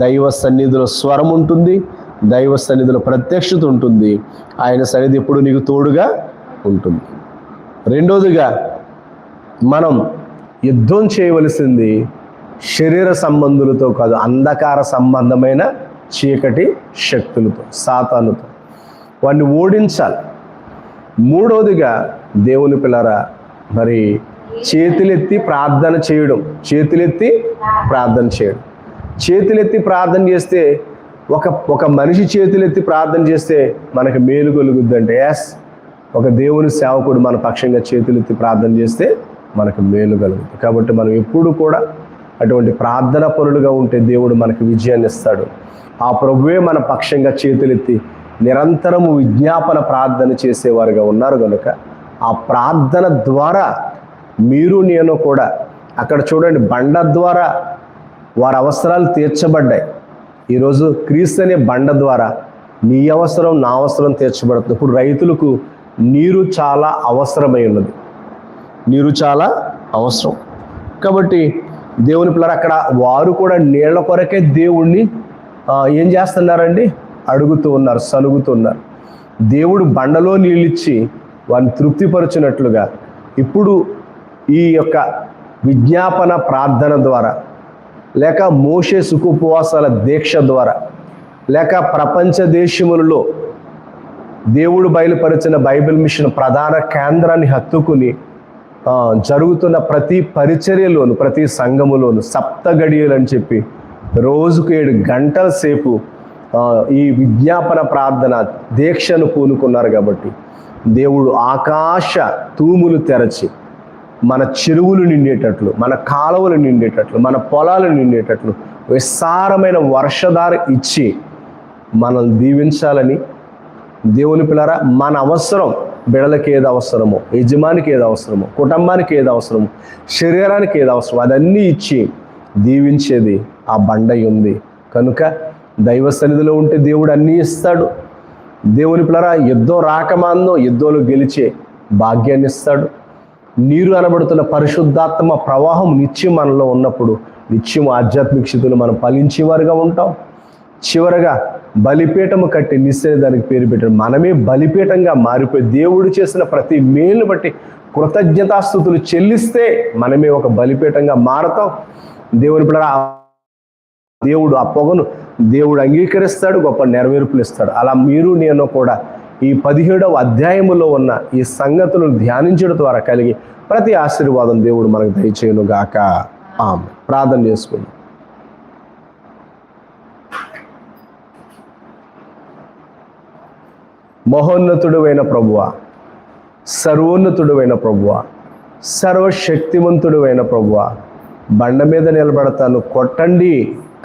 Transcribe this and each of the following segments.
దైవ సన్నిధిలో స్వరం ఉంటుంది, దైవ సన్నిధిలో ప్రత్యక్షత ఉంటుంది. ఆయన సన్నిధి ఎప్పుడు నీకు తోడుగా ఉంటుంది. రెండోదిగా మనం యుద్ధం చేయవలసింది శరీర సంబంధులతో కాదు, అంధకార సంబంధమైన చీకటి శక్తులతో, సాతానుతో. వాడిని ఓడించాలి. మూడవదిగా దేవుని పిల్లరా, మరి చేతులెత్తి ప్రార్థన చేయడం. చేతులెత్తి ప్రార్థన చేస్తే ఒక మనిషి చేతులెత్తి ప్రార్థన చేస్తే మనకు మేలు కలుగుద్దంటే, ఒక దేవుని సేవకుడు మన పక్షంగా చేతులెత్తి ప్రార్థన చేస్తే మనకు మేలు కలుగుతుంది. కాబట్టి మనం ఎప్పుడు కూడా అటువంటి ప్రార్థన పరులుగా ఉంటే దేవుడు మనకు విజయాన్ని ఇస్తాడు. ఆ ప్రభువే మన పక్షంగా చేతులెత్తి నిరంతరము విజ్ఞాపన ప్రార్థన చేసేవారుగా ఉన్నారు కనుక ఆ ప్రార్థన ద్వారా మీరు నేను కూడా, అక్కడ చూడండి, బండ ద్వారా వారి అవసరాలు తీర్చబడ్డాయి. ఈరోజు క్రీస్తు అనే బండ ద్వారా నీ అవసరం, నా అవసరం తీర్చబడుతుంది. ఇప్పుడు రైతులకు నీరు చాలా అవసరమై ఉన్నది. నీరు చాలా అవసరం కాబట్టి దేవుని పిల్లలు అక్కడ వారు కూడా నీళ్ల కొరకే దేవుణ్ణి ఏం చేస్తున్నారండి? అడుగుతూ ఉన్నారు, సలుగుతూ ఉన్నారు. దేవుడు బండలో నీళ్ళిచ్చి వారిని తృప్తిపరచినట్లుగా ఇప్పుడు ఈ యొక్క విజ్ఞాపన ప్రార్థన ద్వారా, లేక మోషే సుఖోపవాసాల దీక్ష ద్వారా, లేక ప్రపంచ దేశములలో దేవుడు బయలుపరిచిన బైబిల్ మిషన్ ప్రధాన కేంద్రాన్ని హత్తుకుని జరుగుతున్న ప్రతి పరిచర్యలోను, ప్రతి సంఘములోను సప్త గడియలు అని చెప్పి రోజుకు 7 గంటల సేపు ఈ విజ్ఞాపన ప్రార్థన దీక్షను పూనుకున్నారు. కాబట్టి దేవుడు ఆకాశ తూములు తెరచి మన చెరువులు నిండేటట్లు, మన కాలువలు నిండేటట్లు, మన పొలాలు నిండేటట్లు విస్తారమైన వర్షధార ఇచ్చి మనల్ని దీవించాలని దేవుని పిల్లరా, మన అవసరం, బిడలకి ఏది అవసరమో, యజమానికి ఏది అవసరమో, కుటుంబానికి ఏది అవసరమో, శరీరానికి ఏది అవసరమో అదన్నీ ఇచ్చి దీవించేది ఆ బండ ఉంది. కనుక దైవ సన్నిధిలో ఉంటే దేవుడు అన్నీ ఇస్తాడు. దేవుని పిల్లరా, యుద్ధం రాకమాందో యుద్ధంలో గెలిచే భాగ్యాన్ని ఇస్తాడు. నీరు అనబడుతున్న పరిశుద్ధాత్మ ప్రవాహం నిత్యం మనలో ఉన్నప్పుడు నిత్యం ఆధ్యాత్మిక స్థితిలో మనం ఫలించేవారుగా ఉంటాం. చివరగా బలిపీఠము కట్టి నిశ్చయ దానికి పేరు పెట్టాడు. మనమే బలిపీఠంగా మారిపోయి దేవుడు చేసిన ప్రతి మేలును బట్టి కృతజ్ఞతాస్తుతులు చెల్లిస్తే మనమే ఒక బలిపీఠంగా మారతాం. దేవుని పిల్లరా, దేవుడు ఆ పొగను దేవుడు అంగీకరిస్తాడు, గొప్ప నెరవేర్పులు ఇస్తాడు. అలా మీరు నేను కూడా ఈ 17వ అధ్యాయములో ఉన్న ఈ సంగతులను ధ్యానించడం ద్వారా కలిగి ప్రతి ఆశీర్వాదం దేవుడు మనకు దయచేయును గాక. ఆమేన్. ప్రార్థన చేసుకుందాం. మహోన్నతుడువైన ప్రభువా, సర్వోన్నతుడువైన ప్రభువా, సర్వశక్తివంతుడువైన ప్రభువా, బండ మీద నిలబడతాను కొట్టండి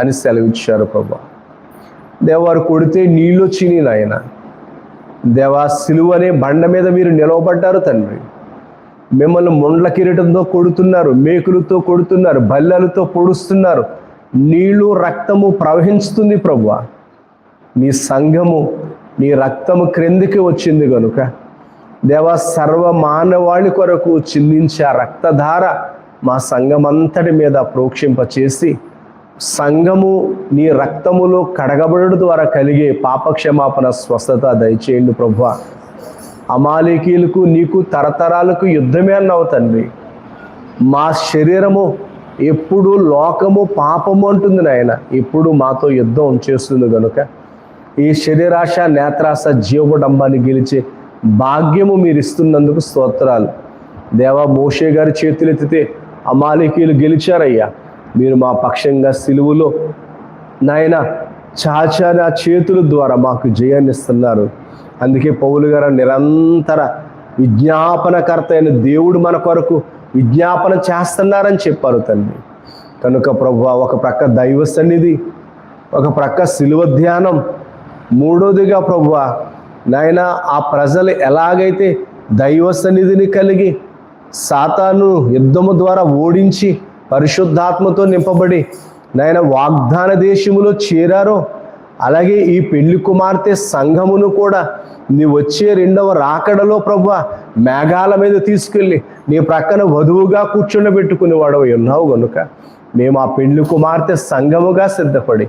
అని సెలవిచ్చారు ప్రభువా. దేవారు కొడితే నీళ్ళు వచ్చినాయి నాయన. దేవా, సిలువ అనే బండ మీద మీరు నిలవబడ్డారు తండ్రి. మిమ్మల్ని ముండ్ల కిరీటంతో కొడుతున్నారు, మేకులతో కొడుతున్నారు, బల్లెలతో పొడుస్తున్నారు. నీళ్లు రక్తము ప్రవహిస్తుంది ప్రభువా. నీ సంఘము, నీ రక్తము క్రిందికి వచ్చింది కనుక దేవా, సర్వ మానవాళి కొరకు చిందించే ఆ రక్తధార మా సంఘమంతటి మీద ప్రోక్షింపచేసి సంఘము నీ రక్తములో కడగబడడం ద్వారా కలిగే పాపక్షమాపణ స్వస్థత దయచేయండి ప్రభువా. అమాలేకీయులకు నీకు తరతరాలకు యుద్ధమే అన్నావు తండ్రి. మా శరీరము ఎప్పుడు లోకము పాపము అంటుంది నాయన, ఎప్పుడు మాతో యుద్ధం చేస్తుంది కనుక ఈ శరీరాశ, నేత్రాశ, జీవడంబాన్ని గెలిచే భాగ్యము మీరు ఇస్తున్నందుకు స్తోత్రాలు. దేవా, మోషే గారి చేతులెత్తితే అమాలేకీయులు గెలిచారయ్యా. మీరు మా పక్షంగా సిలువలో నాయన చాచారి ఆ చేతుల ద్వారా మాకు జయాన్ని ఇస్తున్నారు. అందుకే పౌలు గారు నిరంతర విజ్ఞాపనకర్త అయిన దేవుడు మన కొరకు విజ్ఞాపన చేస్తున్నారని చెప్పారు తండ్రి. కనుక ప్రభువా, ఒక ప్రక్క దైవ సన్నిధి, ఒక ప్రక్క సిలువ ధ్యానం, మూడోదిగా ప్రభువా నాయన ఆ ప్రజలు ఎలాగైతే దైవ సన్నిధిని కలిగి సాతాను యుద్ధము ద్వారా ఓడించి పరిశుద్ధాత్మతో నింపబడి నాయన వాగ్దాన దేశములో చేరారో, అలాగే ఈ పెళ్లి కుమార్తె సంఘమును కూడా నీ వచ్చే 2వ రాకడలో ప్రభువా మేఘాల మీద తీసుకెళ్ళి నీ ప్రక్కన వధువుగా కూర్చుండబెట్టుకుని వాడవు ఉన్నావు కనుక మేము ఆ పెళ్లి కుమార్తె సంఘముగా సిద్ధపడి